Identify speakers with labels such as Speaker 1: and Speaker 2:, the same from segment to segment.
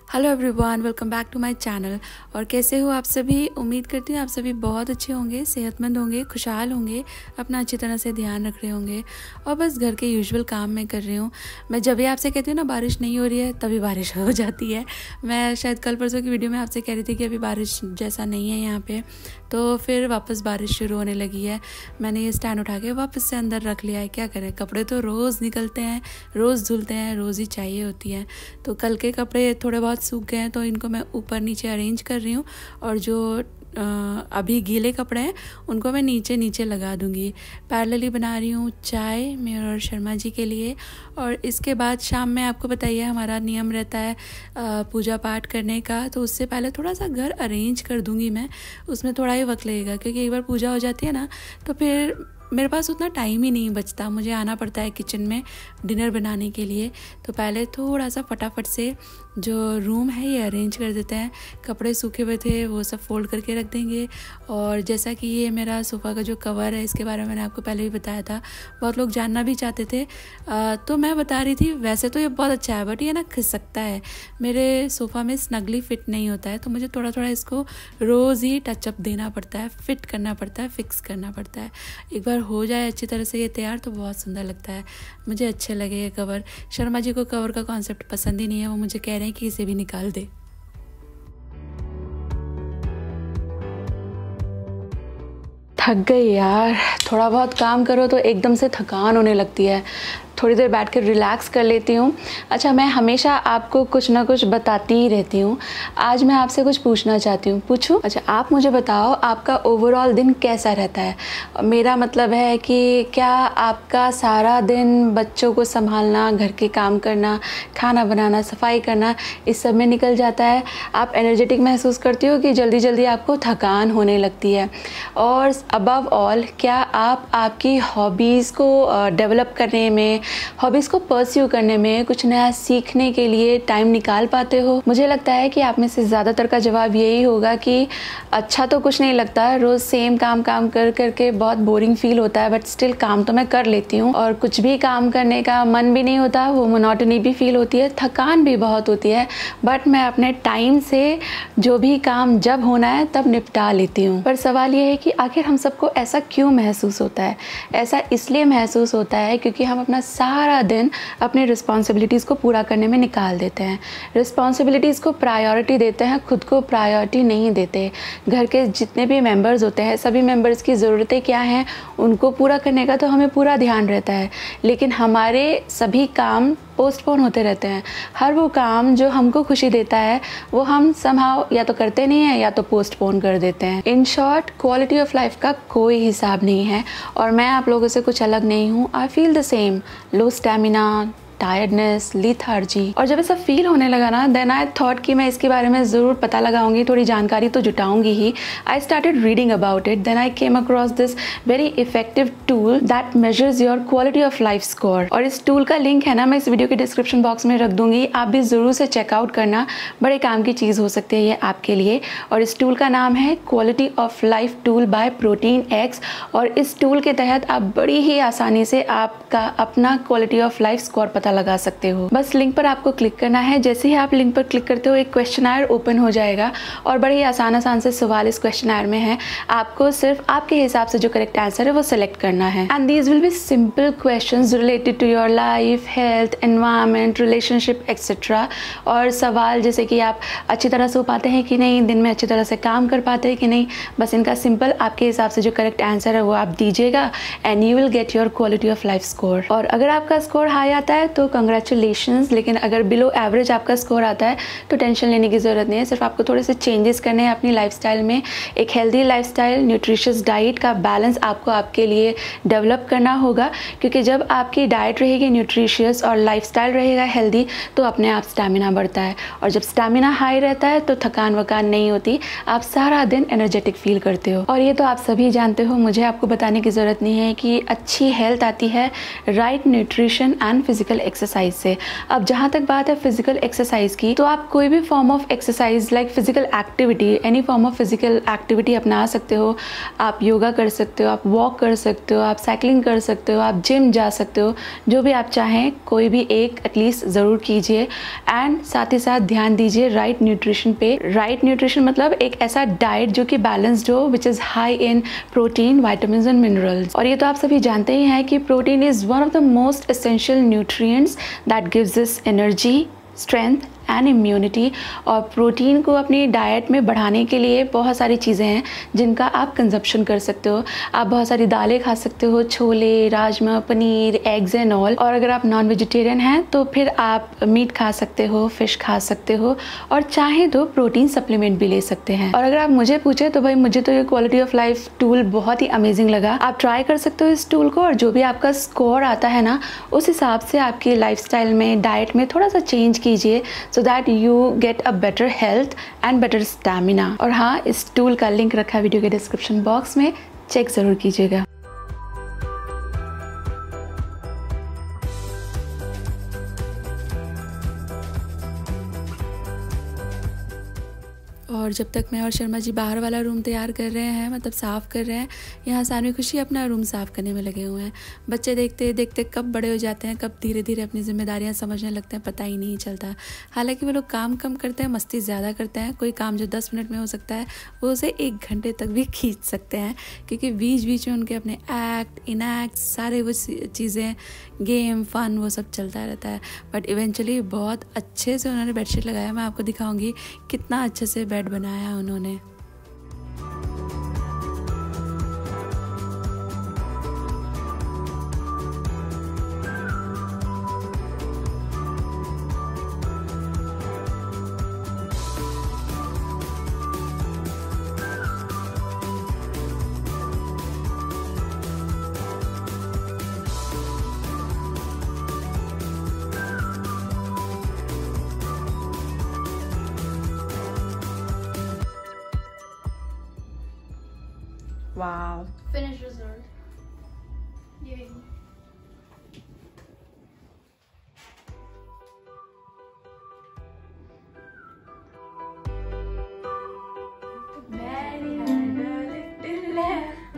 Speaker 1: Hello everyone, welcome back to my channel. और कैसे हो आप सभी? उम्मीद करती हूँ आप सभी बहुत अच्छे होंगे, सेहतमंद होंगे, खुशहाल होंगे, अपना अच्छी तरह से ध्यान रख रहे होंगे और बस घर के यूजुअल काम मैं कर रही हूँ। मैं जब भी आपसे कहती हूँ ना बारिश नहीं हो रही है, तभी बारिश हो जाती है। मैं शायद कल परसों की वीडियो में आपसे कह रही थी कि अभी बारिश जैसा नहीं है यहाँ पे, तो फिर वापस बारिश शुरू होने लगी है। मैंने ये स्टैंड उठा के वापस से अंदर रख लिया है। क्या करें, कपड़े तो रोज़ निकलते हैं, रोज़ धुलते हैं, रोज़ ही चाहिए होती है। तो कल के कपड़े थोड़े बहुत सूख गए हैं तो इनको मैं ऊपर नीचे अरेंज कर रही हूँ और जो अभी गीले कपड़े हैं उनको मैं नीचे नीचे लगा दूँगी। पैरेलली बना रही हूँ चाय मेरे और शर्मा जी के लिए। और इसके बाद शाम में आपको बताइए हमारा नियम रहता है पूजा पाठ करने का, तो उससे पहले थोड़ा सा घर अरेंज कर दूँगी मैं। उसमें थोड़ा ही वक्त लगेगा क्योंकि एक बार पूजा हो जाती है ना तो फिर मेरे पास उतना टाइम ही नहीं बचता, मुझे आना पड़ता है किचन में डिनर बनाने के लिए। तो पहले थोड़ा सा फटाफट से जो रूम है ये अरेंज कर देते हैं। कपड़े सूखे हुए थे वो सब फोल्ड करके रख देंगे। और जैसा कि ये मेरा सोफ़ा का जो कवर है इसके बारे में मैंने आपको पहले भी बताया था, बहुत लोग जानना भी चाहते थे, तो मैं बता रही थी वैसे तो ये बहुत अच्छा है बट ये ना खिसकता है। मेरे सोफ़ा में स्नगली फिट नहीं होता है तो मुझे थोड़ा थोड़ा इसको रोज़ ही टचअप देना पड़ता है, फिट करना पड़ता है, फिक्स करना पड़ता है। एक बार हो जाए अच्छी तरह से ये तैयार तो बहुत सुंदर लगता है, मुझे अच्छे लगे ये कवर। शर्मा जी को कवर का कॉन्सेप्ट पसंद ही नहीं है, वो मुझे कह रहे हैं कि इसे भी निकाल दे। थक गई यार, थोड़ा बहुत काम करो तो एकदम से थकान होने लगती है। थोड़ी देर बैठ कर रिलैक्स कर लेती हूँ। अच्छा, मैं हमेशा आपको कुछ ना कुछ बताती ही रहती हूँ। आज मैं आपसे कुछ पूछना चाहती हूँ। पूछूँ? अच्छा, आप मुझे बताओ आपका ओवरऑल दिन कैसा रहता है। मेरा मतलब है कि क्या आपका सारा दिन बच्चों को संभालना, घर के काम करना, खाना बनाना, सफाई करना, इस सब में निकल जाता है? आप एनर्जेटिक महसूस करती हो कि जल्दी जल्दी आपको थकान होने लगती है? और अबव ऑल, क्या आप आपकी हॉबीज़ को डेवलप करने में, हॉबीज़ को परस्यू करने में, कुछ नया सीखने के लिए टाइम निकाल पाते हो? मुझे लगता है कि आप में से ज़्यादातर का जवाब यही होगा कि अच्छा तो कुछ नहीं लगता, रोज़ सेम काम कर करके बहुत बोरिंग फील होता है, बट स्टिल काम तो मैं कर लेती हूँ और कुछ भी काम करने का मन भी नहीं होता, वो मोनोटनी भी फील होती है, थकान भी बहुत होती है, बट मैं अपने टाइम से जो भी काम जब होना है तब निपटा लेती हूँ। पर सवाल ये है कि आखिर हम सबको ऐसा क्यों महसूस होता है? ऐसा इसलिए महसूस होता है क्योंकि हम अपना सारा दिन अपने रिस्पॉन्सिबिलिटीज़ को पूरा करने में निकाल देते हैं। रिस्पॉन्सिबिलिटीज़ को प्रायोरिटी देते हैं, खुद को प्रायोरिटी नहीं देते। घर के जितने भी मेंबर्स होते हैं, सभी मेंबर्स की ज़रूरतें क्या हैं उनको पूरा करने का तो हमें पूरा ध्यान रहता है, लेकिन हमारे सभी काम पोस्टपोन होते रहते हैं। हर वो काम जो हमको खुशी देता है वो हम समहाउ या तो करते नहीं हैं या तो पोस्टपोन कर देते हैं। In short, quality of life का कोई हिसाब नहीं है और मैं आप लोगों से कुछ अलग नहीं हूँ। I feel the same, low stamina, tiredness, lethargy. और जब ऐसा फील होने लगा ना, देन आई थॉट कि मैं इसके बारे में ज़रूर पता लगाऊंगी, थोड़ी जानकारी तो जुटाऊंगी ही। I started reading about it, then I came across this very effective tool that measures your quality of life score. और इस टूल का लिंक है ना मैं इस वीडियो के डिस्क्रिप्शन बॉक्स में रख दूंगी, आप भी ज़रूर से चेकआउट करना। बड़े काम की चीज़ हो सकती है ये आपके लिए। और इस टूल का नाम है quality of life tool by protein x. और इस टूल के तहत आप बड़ी ही आसानी से आपका अपना क्वालिटी ऑफ लाइफ स्कोर पता लगा सकते हो। बस लिंक पर आपको क्लिक करना है। जैसे ही आप लिंक पर क्लिक करते हो एक क्वेश्चनर ओपन हो जाएगा और बड़े ही आसान से सवाल इस क्वेश्चनर में है। आपको सिर्फ आपके हिसाब से जो करेक्ट आंसर है वो सिलेक्ट करना है। And these will be simple questions related to your life, health, environment, relationship etcetera. और सवाल जैसे कि आप अच्छी तरह सो पाते हैं कि नहीं, दिन में अच्छी तरह से काम कर पाते हैं कि नहीं, बस इनका सिंपल आपके हिसाब से जो करेक्ट आंसर है वो आप दीजिएगा and you will get your quality of life score. और अगर आपका स्कोर हाई आता है तो कंग्रेचुलेशंस, लेकिन अगर बिलो एवरेज आपका स्कोर आता है तो टेंशन लेने की ज़रूरत नहीं है। सिर्फ आपको थोड़े से चेंजेस करने हैं अपनी लाइफस्टाइल में। एक हेल्दी लाइफस्टाइल, न्यूट्रिशियस डाइट का बैलेंस आपको आपके लिए डेवलप करना होगा, क्योंकि जब आपकी डाइट रहेगी न्यूट्रिशियस और लाइफस्टाइल रहेगा हेल्दी तो अपने आप स्टैमिना बढ़ता है। और जब स्टैमिना हाई रहता है तो थकान वकान नहीं होती, आप सारा दिन एनर्जेटिक फील करते हो। और ये तो आप सभी जानते हो, मुझे आपको बताने की ज़रूरत नहीं है कि अच्छी हेल्थ आती है right nutrition and physical exercise से। अब जहाँ तक बात है फिजिकल एक्सरसाइज की, तो आप कोई भी form of exercise like physical activity, any form of physical activity अपना सकते हो। आप योगा कर सकते हो, आप वॉक कर सकते हो, आप साइकिलिंग कर सकते हो, आप जिम जा सकते हो, जो भी आप चाहें कोई भी एक एटलीस्ट ज़रूर कीजिए। एंड साथ ही साथ ध्यान दीजिए राइट न्यूट्रिशन पे। राइट न्यूट्रिशन मतलब एक ऐसा डाइट जो कि बैलेंस्ड हो, which is high in protein, vitamins and minerals. और ये तो आप सभी जानते ही हैं कि protein is one of the most essential nutrients that gives us energy, strength and immunity. और प्रोटीन को अपनी डाइट में बढ़ाने के लिए बहुत सारी चीज़ें हैं जिनका आप कंजप्शन कर सकते हो। आप बहुत सारी दालें खा सकते हो, chole, rajma, paneer, eggs and all. और अगर आप नॉन वेजिटेरियन हैं तो फिर आप मीट खा सकते हो, फिश खा सकते हो, और चाहे तो प्रोटीन सप्लीमेंट भी ले सकते हैं। और अगर आप मुझे पूछे तो भाई मुझे तो ये क्वालिटी ऑफ लाइफ टूल बहुत ही अमेजिंग लगा। आप ट्राई कर सकते हो इस टूल को, और जो भी आपका स्कोर आता है ना, उस हिसाब से आपकी लाइफस्टाइल में, डाइट में थोड़ा सा चेंज कीजिए, so that you get a better health and better stamina। और हाँ, इस टूल का लिंक रखा है वीडियो के डिस्क्रिप्शन बॉक्स में, चेक ज़रूर कीजिएगा। और जब तक मैं और शर्मा जी बाहर वाला रूम तैयार कर रहे हैं, मतलब साफ़ कर रहे हैं, यहाँ सानवी खुशी अपना रूम साफ़ करने में लगे हुए हैं। बच्चे देखते देखते कब बड़े हो जाते हैं, कब धीरे धीरे अपनी जिम्मेदारियाँ समझने लगते हैं, पता ही नहीं चलता। हालांकि वो लोग काम कम करते हैं, मस्ती ज़्यादा करते हैं। कोई काम जो 10 मिनट में हो सकता है वो उसे 1 घंटे तक भी खींच सकते हैं, क्योंकि बीच बीच में उनके अपने एक्ट, इनएक्ट, सारे वो चीज़ें, गेम, फन, वो सब चलता रहता है। बट इवेंचुअली बहुत अच्छे से उन्होंने बेडशीट लगाया। मैं आपको दिखाऊंगी कितना अच्छे से बेड बनाया उन्होंने।
Speaker 2: Wow.
Speaker 3: Finished result. Yay. Mary had a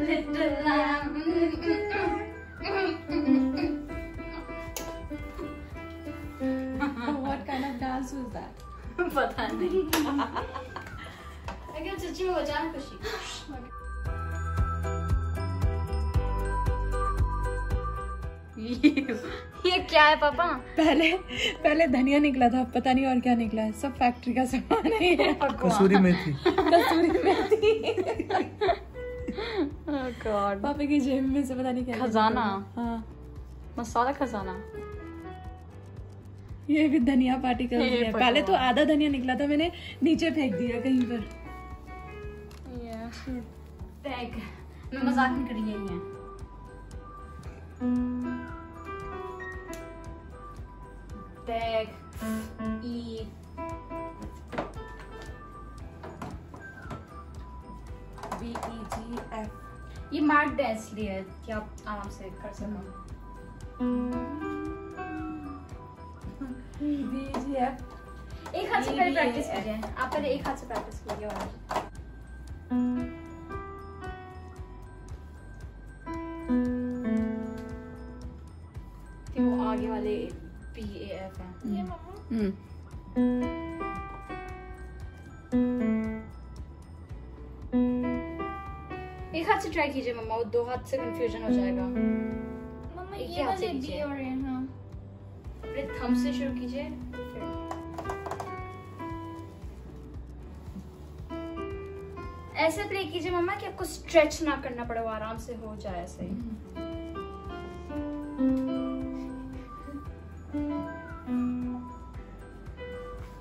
Speaker 3: little lamb, little lamb.
Speaker 2: What kind of dance was that?
Speaker 3: पता नहीं। अगर सच्ची में हो जाए खुशी। ये क्या है पापा?
Speaker 2: पहले धनिया निकला था, पता नहीं और क्या निकला है। सब फैक्ट्री का सामान है।
Speaker 4: कसूरी मेथी।
Speaker 3: Oh God.
Speaker 2: पापा की जेब में से पता नहीं क्या
Speaker 3: खजाना।
Speaker 2: हाँ,
Speaker 3: मसाला खजाना।
Speaker 2: ये भी धनिया पार्टी कर रही है। पहले तो आधा धनिया निकला था, मैंने नीचे फेंक दिया कहीं पर।
Speaker 3: टैग मैं मजाक में करी यही है। टैग ई
Speaker 2: BEGF।
Speaker 3: ये मार्क्ड है इसलिए कि आप आराम से कर सको।
Speaker 2: BEGF।
Speaker 3: एक हाथ से पहले प्रैक्टिस कीजिए। आप पहले एक हाथ से प्रैक्टिस कीजिए। और वो आगे वाले PAF हैं। ये एक हाथ से ट्राई कीजिए मम्मा, वो 2 हाथ से कंफ्यूजन हो जाएगा।
Speaker 5: मम्मा
Speaker 3: एक ही
Speaker 5: ये
Speaker 3: हाथ से
Speaker 5: वाले
Speaker 3: कीजिए।
Speaker 5: B और N। हाँ
Speaker 3: अपने थंब से शुरू कीजिए, फिर ऐसे प्ले कीजिए मम्मा कि आपको स्ट्रेच ना करना पड़े, वो आराम से हो जाए ऐसे ही।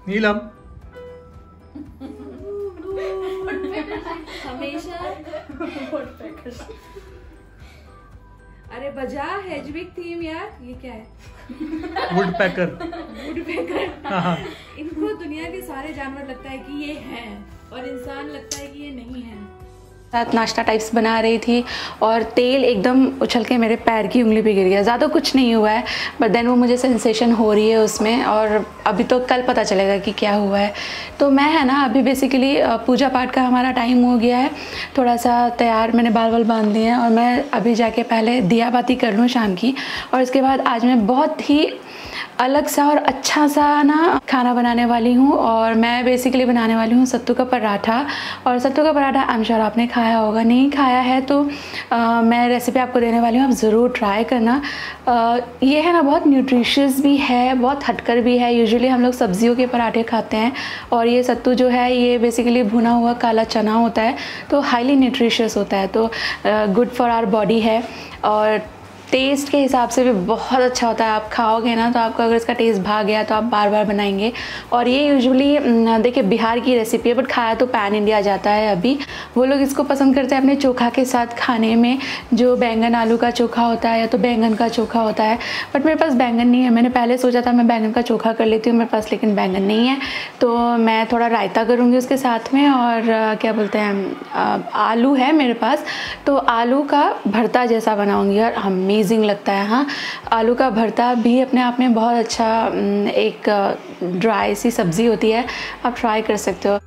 Speaker 4: नीलम।
Speaker 2: हमेशा अरे बजा हेजविक थीम यार। ये क्या है?
Speaker 4: वुड पैकर। हाँ।
Speaker 2: इनको दुनिया के सारे जानवर लगता है कि ये हैं और इंसान लगता है कि ये नहीं है।
Speaker 1: साथ नाश्ता टाइप्स बना रही थी और तेल एकदम उछल के मेरे पैर की उंगली पे गिर गया। ज़्यादा कुछ नहीं हुआ है, बट देन वो मुझे सेंसेशन हो रही है उसमें, और अभी तो कल पता चलेगा कि क्या हुआ है। तो मैं है ना अभी बेसिकली पूजा पाठ का हमारा टाइम हो गया है, थोड़ा सा तैयार, मैंने बाल वाल बांध लिए हैं और मैं अभी जाके पहले दिया बाती कर लूँ शाम की, और इसके बाद आज मैं बहुत ही अलग सा और अच्छा सा ना खाना बनाने वाली हूँ। और मैं बेसिकली बनाने वाली हूँ सत्तू का पराठा। और सत्तू का पराठा आई एम श्योर आपने खाया होगा, नहीं खाया है तो मैं रेसिपी आपको देने वाली हूँ, आप ज़रूर ट्राई करना। ये है ना बहुत न्यूट्रिशियस भी है, बहुत हटकर भी है। यूजुअली हम लोग सब्जियों के पराठे खाते हैं, और ये सत्तू जो है ये बेसिकली भुना हुआ काला चना होता है, तो हाईली न्यूट्रिशियस होता है, तो गुड फॉर आवर बॉडी है। और टेस्ट के हिसाब से भी बहुत अच्छा होता है। आप खाओगे ना तो आपको अगर इसका टेस्ट भाग गया तो आप बार बार बनाएंगे। और ये यूजुअली देखिए बिहार की रेसिपी है, बट खाया तो पैन इंडिया जाता है। अभी वो लोग इसको पसंद करते हैं अपने चोखा के साथ खाने में, जो बैंगन आलू का चोखा होता है या तो बैंगन का चोखा होता है। बट मेरे पास बैंगन नहीं है, मैंने पहले सोचा था मैं बैंगन का चोखा कर लेती हूँ मेरे पास, लेकिन बैंगन नहीं है, तो मैं थोड़ा रायता करूँगी उसके साथ में। और क्या बोलते हैं आलू है मेरे पास, तो आलू का भरता जैसा बनाऊँगी और अमेजिंग लगता है। हाँ, आलू का भरता भी अपने आप में बहुत अच्छा एक ड्राई सी सब्ज़ी होती है, आप ट्राई कर सकते हो।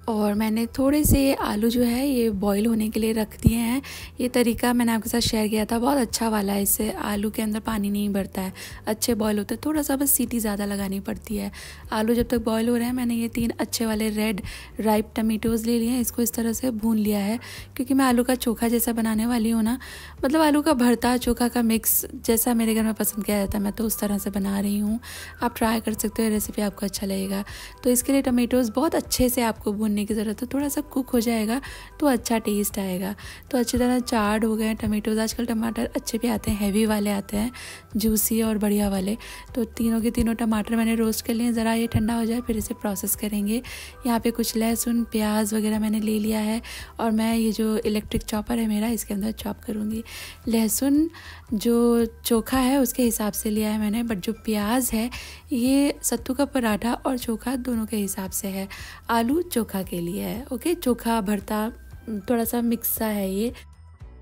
Speaker 1: और मैंने थोड़े से आलू जो है ये बॉईल होने के लिए रख दिए हैं। ये तरीका मैंने आपके साथ शेयर किया था, बहुत अच्छा वाला है। इससे आलू के अंदर पानी नहीं भरता है, अच्छे बॉईल होते हैं। थोड़ा सा बस सीटी ज़्यादा लगानी पड़ती है। आलू जब तक बॉईल हो रहे हैं, मैंने ये 3 अच्छे वाले रेड राइप टमेटोज़ ले लिए हैं। इसको इस तरह से भून लिया है, क्योंकि मैं आलू का चोखा जैसा बनाने वाली हूँ ना, मतलब आलू का भरता चोखा का मिक्स जैसा मेरे घर में पसंद किया जाता है, मैं तो उस तरह से बना रही हूँ। आप ट्राई कर सकते हो, रेसिपी आपको अच्छा लगेगा। तो इसके लिए टमेटोज़ बहुत अच्छे से आपको भूनने की ज़रूरत है, थोड़ा सा कुक हो जाएगा तो अच्छा टेस्ट आएगा। तो अच्छी तरह चार्ड हो गए टमेटोज़। आजकल टमाटर अच्छे भी आते हैं, हैवी वाले आते हैं, जूसी और बढ़िया वाले। तो तीनों के तीनों टमाटर मैंने रोस्ट कर लिए, ज़रा ये ठंडा हो जाए फिर इसे प्रोसेस करेंगे। यहाँ पे कुछ लहसुन प्याज वगैरह मैंने ले लिया है, और मैं ये जो इलेक्ट्रिक चॉपर है मेरा, इसके अंदर चॉप करूँगी। लहसुन जो चोखा है उसके हिसाब से लिया है मैंने, बट जो प्याज है ये सत्तू का पराठा और चोखा दोनों के हिसाब से है, आलू चोखा के लिए है। ओके, चोखा भरता थोड़ा सा मिक्स सा है ये।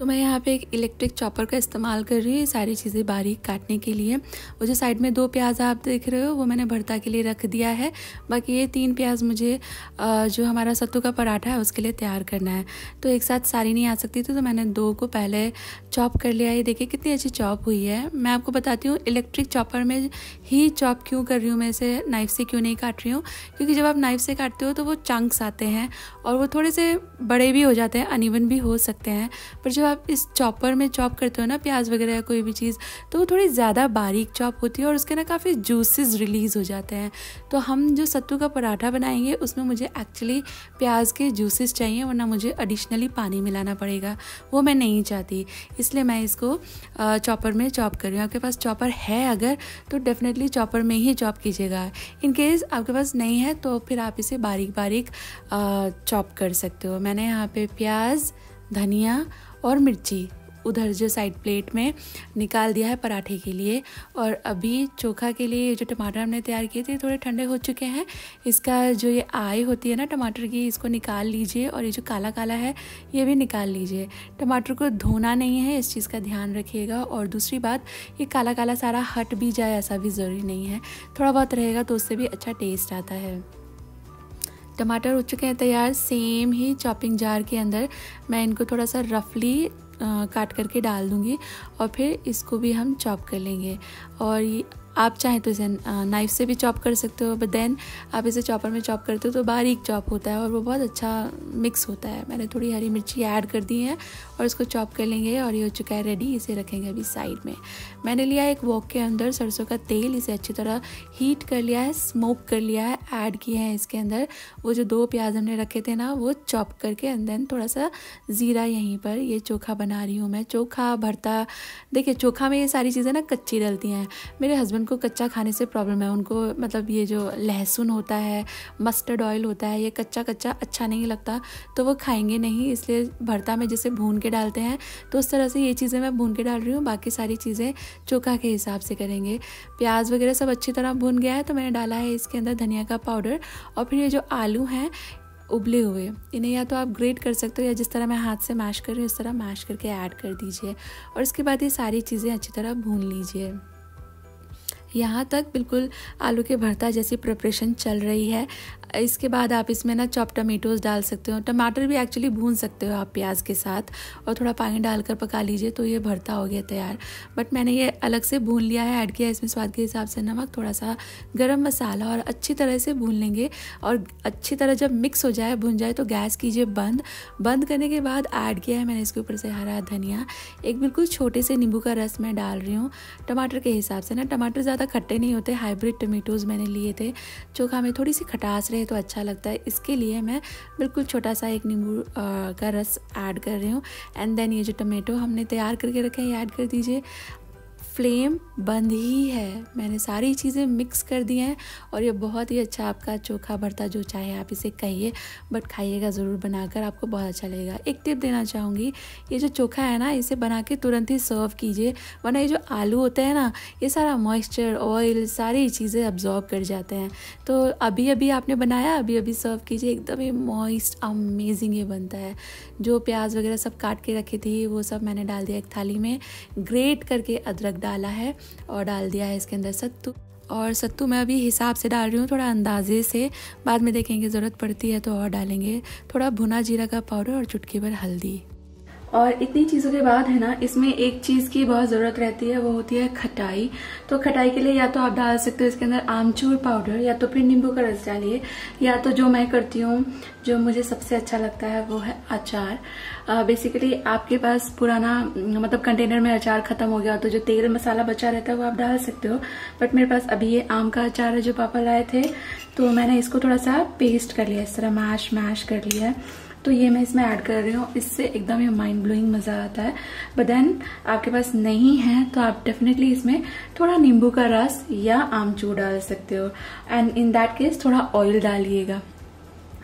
Speaker 1: तो मैं यहाँ पे एक इलेक्ट्रिक चॉपर का इस्तेमाल कर रही हूँ ये सारी चीज़ें बारीक काटने के लिए। वो जो साइड में 2 प्याज आप देख रहे हो वो मैंने भरता के लिए रख दिया है। बाकी ये 3 प्याज मुझे जो हमारा सत्तू का पराठा है उसके लिए तैयार करना है। तो एक साथ सारी नहीं आ सकती थी, तो मैंने 2 को पहले चॉप कर लिया। ये देखिए कितनी अच्छी चॉप हुई है। मैं आपको बताती हूँ इलेक्ट्रिक चॉपर में ही चॉप क्यों कर रही हूँ, मैं इसे नाइफ़ से क्यों नहीं काट रही हूँ, क्योंकि जब आप नाइफ़ से काटते हो तो वो चंक्स आते हैं और वो थोड़े से बड़े भी हो जाते हैं, अनइवन भी हो सकते हैं। पर जब आप इस चॉपर में चॉप करते हो ना प्याज वगैरह या कोई भी चीज़, तो वो थोड़ी ज़्यादा बारीक चॉप होती है और उसके ना काफ़ी जूसेस रिलीज़ हो जाते हैं। तो हम जो सत्तू का पराठा बनाएंगे उसमें मुझे एक्चुअली प्याज के जूसेस चाहिए, वरना मुझे एडिशनली पानी मिलाना पड़ेगा, वो मैं नहीं चाहती। इसलिए मैं इसको चॉपर में चॉप कर रही हूँ। आपके पास चॉपर है अगर तो डेफिनेटली चॉपर में ही चॉप कीजिएगा। इन केस आपके पास नहीं है तो फिर आप इसे बारीक बारीक चॉप कर सकते हो। मैंने यहाँ पे प्याज, धनिया और मिर्ची उधर जो साइड प्लेट में निकाल दिया है पराठे के लिए। और अभी चोखा के लिए जो टमाटर हमने तैयार किए थे थोड़े ठंडे हो चुके हैं। इसका जो ये आई होती है ना टमाटर की, इसको निकाल लीजिए, और ये जो काला काला है ये भी निकाल लीजिए। टमाटर को धोना नहीं है, इस चीज़ का ध्यान रखिएगा। और दूसरी बात, ये काला काला सारा हट भी जाए ऐसा भी ज़रूरी नहीं है, थोड़ा बहुत रहेगा तो उससे भी अच्छा टेस्ट आता है। टमाटर हो चुके हैं तैयार। सेम ही चॉपिंग जार के अंदर मैं इनको थोड़ा सा रफली काट करके डाल दूँगी, और फिर इसको भी हम चॉप कर लेंगे। और आप चाहें तो इसे नाइफ़ से भी चॉप कर सकते हो, बट देन आप इसे चॉपर में चॉप करते हो तो बारीक चॉप होता है और वो बहुत अच्छा मिक्स होता है। मैंने थोड़ी हरी मिर्ची ऐड कर दी है और इसको चॉप कर लेंगे। और ये हो चुका है रेडी, इसे रखेंगे अभी साइड में। मैंने लिया एक वॉक के अंदर सरसों का तेल, इसे अच्छी तरह हीट कर लिया है, स्मोक कर लिया है, ऐड किए हैं इसके अंदर वो जो 2 प्याज हमने रखे थे ना वो चॉप करके, एंड देन थोड़ा सा ज़ीरा यहीं पर ये चोखा बना रही हूँ मैं, चोखा भरता। देखिए चोखा में ये सारी चीज़ें ना कच्ची डलती हैं। मेरे हस्बैंड को कच्चा खाने से प्रॉब्लम है, उनको मतलब ये जो लहसुन होता है, मस्टर्ड ऑयल होता है, ये कच्चा कच्चा अच्छा नहीं लगता, तो वो खाएंगे नहीं। इसलिए भरता में जैसे भून के डालते हैं तो उस तरह से ये चीज़ें मैं भून के डाल रही हूँ। बाकी सारी चीज़ें चोखा के हिसाब से करेंगे। प्याज वगैरह सब अच्छी तरह भून गया है तो मैंने डाला है इसके अंदर धनिया का पाउडर। और फिर ये जो आलू हैं उबले हुए, इन्हें या तो आप ग्रेट कर सकते हो या जिस तरह मैं हाथ से मैश कर रही हूँ इस तरह मैश करके ऐड कर दीजिए। और इसके बाद ये सारी चीज़ें अच्छी तरह भून लीजिए। यहाँ तक बिल्कुल आलू के भरता जैसी प्रिपरेशन चल रही है। इसके बाद आप इसमें ना चॉप टमेटोज़ डाल सकते हो, टमाटर भी एक्चुअली भून सकते हो आप प्याज के साथ, और थोड़ा पानी डालकर पका लीजिए तो ये भरता हो गया तैयार। बट मैंने ये अलग से भून लिया है, ऐड किया इसमें स्वाद के हिसाब से नमक, थोड़ा सा गरम मसाला, और अच्छी तरह से भून लेंगे। और अच्छी तरह जब मिक्स हो जाए, भुन जाए तो गैस कीजिए बंद। बंद करने के बाद ऐड किया है मैंने इसके ऊपर से हरा धनिया, एक बिल्कुल छोटे से नींबू का रस मैं डाल रही हूँ टमाटर के हिसाब से ना। टमाटर ज़्यादा खट्टे नहीं होते, हाइब्रिड टमेटोज़ मैंने लिए थे। चोखा में थोड़ी सी खटास रहे तो अच्छा लगता है, इसके लिए मैं बिल्कुल छोटा सा एक नींबू का रस ऐड कर रही हूँ। एंड देन ये जो टमाटो हमने तैयार करके रखे हैं ये ऐड कर दीजिए। फ्लेम बंद ही है, मैंने सारी चीज़ें मिक्स कर दी हैं और ये बहुत ही अच्छा आपका चोखा भरता, जो चाहे आप इसे कहिए, बट खाइएगा ज़रूर बनाकर, आपको बहुत अच्छा लगेगा। एक टिप देना चाहूँगी, ये जो चोखा है ना इसे बना के तुरंत ही सर्व कीजिए, वरना ये जो आलू होते हैं ना ये सारा मॉइस्चर, ऑयल, सारी चीज़ें अब्जॉर्ब कर जाते हैं। तो अभी अभी आपने बनाया, अभी अभी सर्व कीजिए, एकदम ही मॉइस्ट अमेजिंग ये बनता है। जो प्याज वगैरह सब काट के रखी थी वो सब मैंने डाल दिया एक थाली में, ग्रेट करके अदरक डाला है और डाल दिया है इसके अंदर सत्तू। और सत्तू मैं अभी हिसाब से डाल रही हूँ, थोड़ा अंदाजे से, बाद में देखेंगे ज़रूरत पड़ती है तो और डालेंगे। थोड़ा भुना जीरा का पाउडर और चुटकी भर हल्दी। और इतनी चीज़ों के बाद है ना इसमें एक चीज़ की बहुत ज़रूरत रहती है, वो होती है खटाई। तो खटाई के लिए या तो आप डाल सकते हो इसके अंदर आमचूर पाउडर, या तो फिर नींबू का रस डालिए, या तो जो मैं करती हूँ, जो मुझे सबसे अच्छा लगता है वो है अचार। बेसिकली आपके पास पुराना मतलब कंटेनर में अचार खत्म हो गया तो जो तेल मसाला बचा रहता है वो आप डाल सकते हो, बट मेरे पास अभी ये आम का अचार है जो पापा लाए थे, तो मैंने इसको थोड़ा सा पेस्ट कर लिया, इस तरह मैश कर लिया है, तो ये मैं इसमें ऐड कर रही हूँ। इससे एकदम ही माइंड ब्लोइंग मज़ा आता है। बट देन आपके पास नहीं है तो आप डेफिनेटली इसमें थोड़ा नींबू का रस या आमचूर डाल सकते हो, एंड इन दैट केस थोड़ा ऑयल डालिएगा।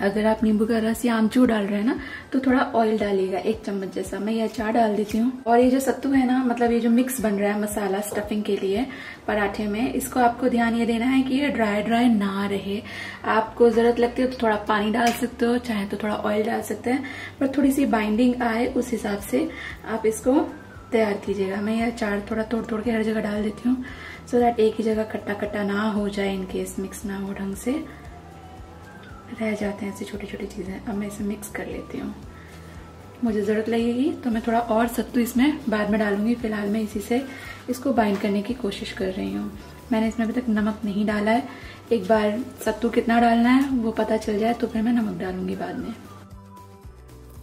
Speaker 1: अगर आप नींबू का रस या आमचूर डाल रहे हैं ना तो थोड़ा ऑयल डालिएगा, 1 चम्मच जैसा। मैं ये अचार डाल देती हूँ। और ये जो सत्तू है ना, मतलब ये जो मिक्स बन रहा है मसाला स्टफिंग के लिए पराठे में, इसको आपको ध्यान ये देना है कि ये ड्राई ना रहे। आपको जरूरत लगती है तो थोड़ा पानी डाल सकते हो, चाहे तो थोड़ा ऑयल डाल सकते हैं, पर थोड़ी सी बाइंडिंग आए उस हिसाब से आप इसको तैयार कीजिएगा। मैं ये अचार थोड़ा तोड़ के हर जगह डाल देती हूँ, सो दैट एक ही जगह खट्टा खट्टा ना हो जाए, इनकेस मिक्स ना हो ढंग से, रह जाते हैं ऐसी छोटी छोटी चीज़ें। अब मैं इसे मिक्स कर लेती हूँ, मुझे ज़रूरत लगेगी तो मैं थोड़ा और सत्तू इसमें बाद में डालूंगी। फिलहाल मैं इसी से इसको बाइंड करने की कोशिश कर रही हूँ। मैंने इसमें अभी तक नमक नहीं डाला है, एक बार सत्तू कितना डालना है वो पता चल जाए तो फिर मैं नमक डालूंगी बाद में।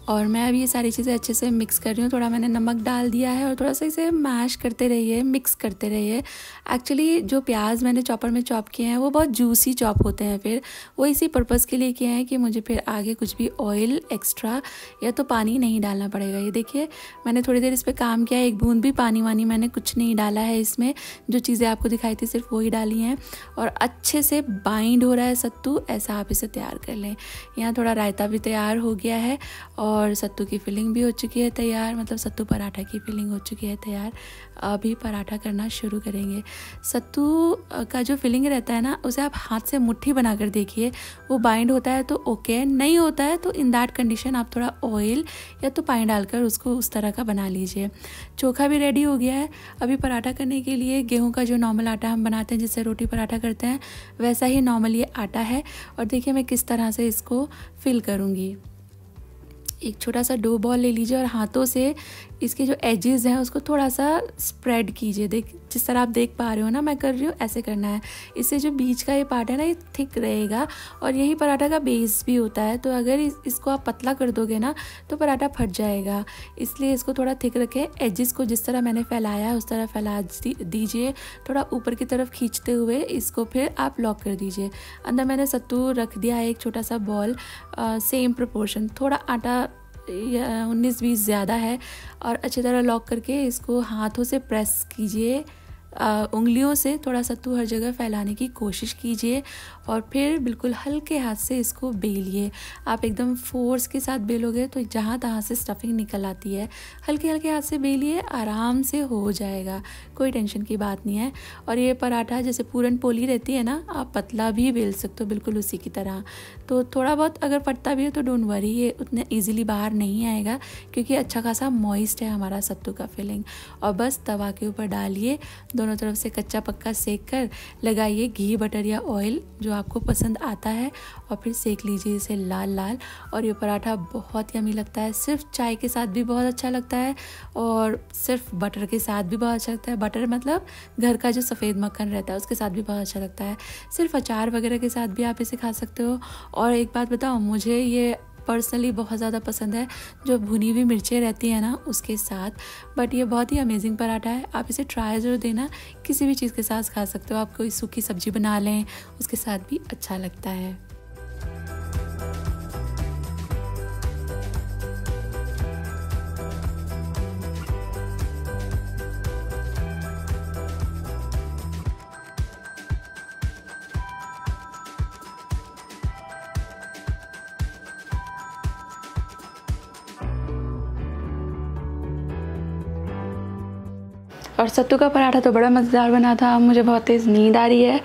Speaker 1: और मैं अभी ये सारी चीज़ें अच्छे से मिक्स कर रही हूँ। थोड़ा मैंने नमक डाल दिया है और थोड़ा सा इसे मैश करते रहिए, मिक्स करते रहिए। एक्चुअली जो प्याज मैंने चॉपर में चॉप किए हैं वो बहुत जूसी चॉप होते हैं, फिर वो इसी पर्पज़ के लिए किए हैं कि मुझे फिर आगे कुछ भी ऑयल एक्स्ट्रा या तो पानी नहीं डालना पड़ेगा। ये देखिए मैंने थोड़ी देर इस पर काम किया, एक बूंद भी पानी वानी मैंने कुछ नहीं डाला है इसमें, जो चीज़ें आपको दिखाई थी सिर्फ वही डाली हैं। और अच्छे से बाइंड हो रहा है सत्तू, ऐसा आप इसे तैयार कर लें। यहाँ थोड़ा रायता भी तैयार हो गया है और सत्तू की फिलिंग भी हो चुकी है तैयार, मतलब सत्तू पराठा की फिलिंग हो चुकी है तैयार। अभी पराठा करना शुरू करेंगे। सत्तू का जो फिलिंग रहता है ना, उसे आप हाथ से मुट्ठी बनाकर देखिए, वो बाइंड होता है तो ओके, नहीं होता है तो इन दैट कंडीशन आप थोड़ा ऑयल या तो पानी डालकर उसको उस तरह का बना लीजिए। चोखा भी रेडी हो गया है। अभी पराठा करने के लिए गेहूं का जो नॉर्मल आटा हम बनाते हैं जिससे रोटी पराठा करते हैं, वैसा ही नॉर्मल ये आटा है। और देखिए मैं किस तरह से इसको फिल करूँगी। एक छोटा सा डो बॉल ले लीजिए और हाथों से इसके जो एजेस हैं उसको थोड़ा सा स्प्रेड कीजिए। जिस तरह आप देख पा रहे हो ना मैं कर रही हूँ, ऐसे करना है। इससे जो बीच का ये पार्ट है ना ये थिक रहेगा और यही पराठा का बेस भी होता है। तो अगर इसको आप पतला कर दोगे ना तो पराठा फट जाएगा, इसलिए इसको थोड़ा थिक रखें। एजेस को जिस तरह मैंने फैलाया है उस तरह फैला दीजिए, थोड़ा ऊपर की तरफ खींचते हुए इसको फिर आप लॉक कर दीजिए। अंदर मैंने सत्तू रख दिया है एक छोटा सा बॉल, सेम प्रोपोर्शन, थोड़ा आटा 19-20 ज़्यादा है। और अच्छी तरह लॉक करके इसको हाथों से प्रेस कीजिए, उंगलियों से थोड़ा सत्तू हर जगह फैलाने की कोशिश कीजिए और फिर बिल्कुल हल्के हाथ से इसको बेलिए। आप एकदम फोर्स के साथ बेलोगे तो जहाँ तहाँ से स्टफिंग निकल आती है। हल्के हल्के हाथ से बेलिए, आराम से हो जाएगा, कोई टेंशन की बात नहीं है। और ये पराठा जैसे पूरन पोली रहती है ना, आप पतला भी बेल सकते हो बिल्कुल उसी की तरह। तो थोड़ा बहुत अगर फटता भी है तो डोंट वरी, ये उतने ईजिली बाहर नहीं आएगा क्योंकि अच्छा खासा मॉइस्ट है हमारा सत्तू का फिलिंग। और बस तवा के ऊपर डालिए, दोनों तरफ से कच्चा पक्का सेक कर लगाइए घी, बटर या ऑयल जो आपको पसंद आता है और फिर सेक लीजिए इसे लाल लाल। और ये पराठा बहुत यमी लगता है, सिर्फ चाय के साथ भी बहुत अच्छा लगता है और सिर्फ बटर के साथ भी बहुत अच्छा लगता है। बटर मतलब घर का जो सफ़ेद मक्खन रहता है उसके साथ भी बहुत अच्छा लगता है। सिर्फ अचार वगैरह के साथ भी आप इसे खा सकते हो। और एक बात बताओ, मुझे ये पर्सनली बहुत ज़्यादा पसंद है जो भुनी हुई मिर्चें रहती हैं ना उसके साथ। बट ये बहुत ही अमेजिंग पराठा है, आप इसे ट्राई ज़रूर देना। किसी भी चीज़ के साथ खा सकते हो, आप कोई सूखी सब्जी बना लें उसके साथ भी अच्छा लगता है। और सत्तू का पराठा तो बड़ा मज़ेदार बना था। मुझे बहुत तेज़ नींद आ रही है,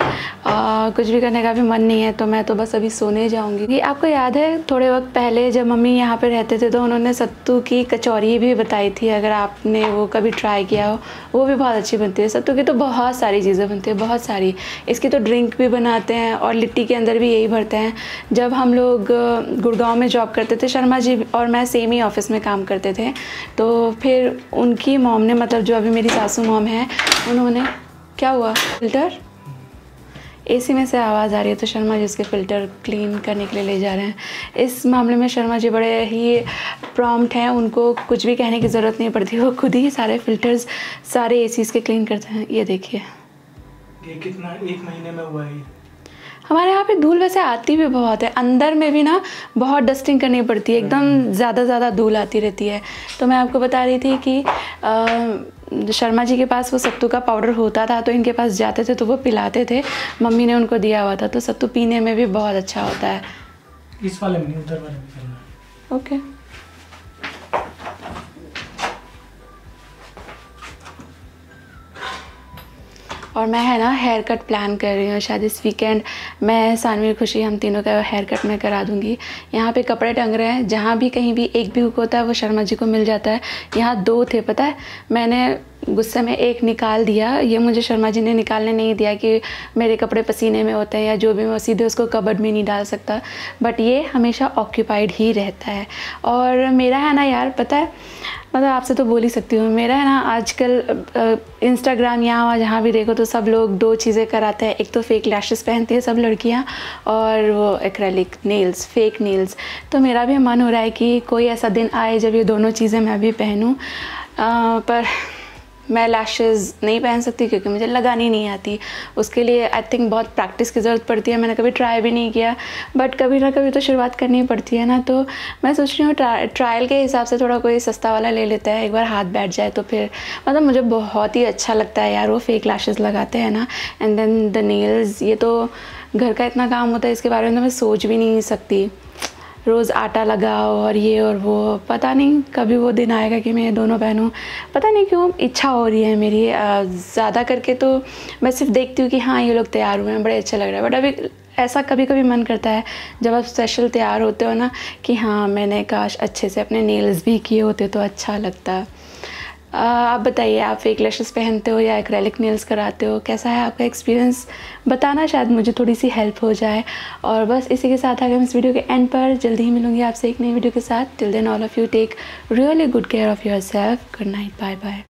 Speaker 1: कुछ भी करने का भी मन नहीं है, तो मैं तो बस अभी सोने जाऊंगी। ये आपको याद है थोड़े वक्त पहले जब मम्मी यहाँ पे रहते थे तो उन्होंने सत्तू की कचौरी भी बताई थी, अगर आपने वो कभी ट्राई किया हो, वो भी बहुत अच्छी बनती है। सत्तू की तो बहुत सारी चीज़ें बनती है, बहुत सारी। इसकी तो ड्रिंक भी बनाते हैं और लिट्टी के अंदर भी यही भरते हैं। जब हम लोग गुड़गांव में जॉब करते थे, शर्मा जी और मैं सेम ही ऑफिस में काम करते थे, तो फिर उनकी मॉम ने, मतलब जो अभी मेरी सासू मॉम है, उन्होंने, क्या हुआ, फ़िल्टर एसी में से आवाज़ आ रही है तो शर्मा जी उसके फ़िल्टर क्लीन करने के लिए ले जा रहे हैं। इस मामले में शर्मा जी बड़े ही प्रॉम्प्ट हैं, उनको कुछ भी कहने की ज़रूरत नहीं पड़ती, वो खुद ही सारे फ़िल्टर्स सारे एसीज़ के क्लीन करते हैं। ये देखिए,
Speaker 4: ये कितना 1 महीने में हुआ है।
Speaker 1: हमारे यहाँ पे धूल वैसे आती भी बहुत है, अंदर में भी ना बहुत डस्टिंग करनी पड़ती है, एकदम ज़्यादा धूल आती रहती है। तो मैं आपको बता रही थी कि शर्मा जी के पास वो सत्तू का पाउडर होता था, तो इनके पास जाते थे तो वो पिलाते थे, मम्मी ने उनको दिया हुआ था। तो सत्तू पीने में भी बहुत अच्छा होता है।
Speaker 4: इस वाले में नहीं, उधर वाले में करना है।
Speaker 1: ओके। और मैं है ना हेयर कट प्लान कर रही हूँ, शायद इस वीकेंड मैं, सानवी, खुशी, हम तीनों का हेयर कट मैं करा दूँगी। यहाँ पे कपड़े टंग रहे हैं, जहाँ भी कहीं भी एक भी हुक होता है वो शर्मा जी को मिल जाता है। यहाँ 2 थे, पता है, मैंने गुस्से में एक निकाल दिया। ये मुझे शर्मा जी ने निकालने नहीं दिया कि मेरे कपड़े पसीने में होते हैं या जो भी, मैं सीधे उसको कबर्ड में नहीं डाल सकता, बट ये हमेशा ऑक्यूपाइड ही रहता है। और मेरा है ना यार, पता है, मतलब आपसे तो बोल ही सकती हूँ, मेरा है ना आजकल इंस्टाग्राम यहाँ वहाँ जहाँ भी देखो तो सब लोग 2 चीज़ें कराते हैं। एक तो फेक लैशेस पहनती है सब लड़कियाँ, और वो एक्रेलिक नेल्स, फेक नेल्स। तो मेरा भी मन हो रहा है कि कोई ऐसा दिन आए जब ये दोनों चीज़ें मैं भी पहनूँ, पर मैं लैशेज़ नहीं पहन सकती क्योंकि मुझे लगानी नहीं आती। उसके लिए आई थिंक बहुत प्रैक्टिस की ज़रूरत पड़ती है। मैंने कभी ट्राई भी नहीं किया, बट कभी ना कभी तो शुरुआत करनी पड़ती है ना। तो मैं सोच रही हूँ ट्रायल के हिसाब से थोड़ा कोई सस्ता वाला ले लेता है, एक बार हाथ बैठ जाए तो फिर, मतलब मुझे बहुत ही अच्छा लगता है यार वो फेक लैशेज़ लगाते हैं ना, एंड देन द नेल्स। ये तो घर का इतना काम होता है, इसके बारे में तो मैं सोच भी नहीं सकती। रोज़ आटा लगाओ और ये और वो, पता नहीं कभी वो दिन आएगा कि मैं ये दोनों पहनूं। पता नहीं क्यों इच्छा हो रही है मेरी। ज़्यादा करके तो मैं सिर्फ देखती हूँ कि हाँ ये लोग तैयार हुए हैं, बड़े अच्छा लग रहा है, बट अभी ऐसा कभी कभी मन करता है जब आप स्पेशल तैयार होते हो ना कि हाँ मैंने काश अच्छे से अपने नेल्स भी किए होते तो अच्छा लगता। आप बताइए, आप फेक लैशेस पहनते हो या एक्रेलिक नेल्स कराते हो? कैसा है आपका एक्सपीरियंस? बताना, शायद मुझे थोड़ी सी हेल्प हो जाए। और बस इसी के साथ आगे हम इस वीडियो के एंड पर जल्दी ही मिलूंगी आपसे एक नई वीडियो के साथ। Till then all of you take really good care of yourself. Good night, bye bye.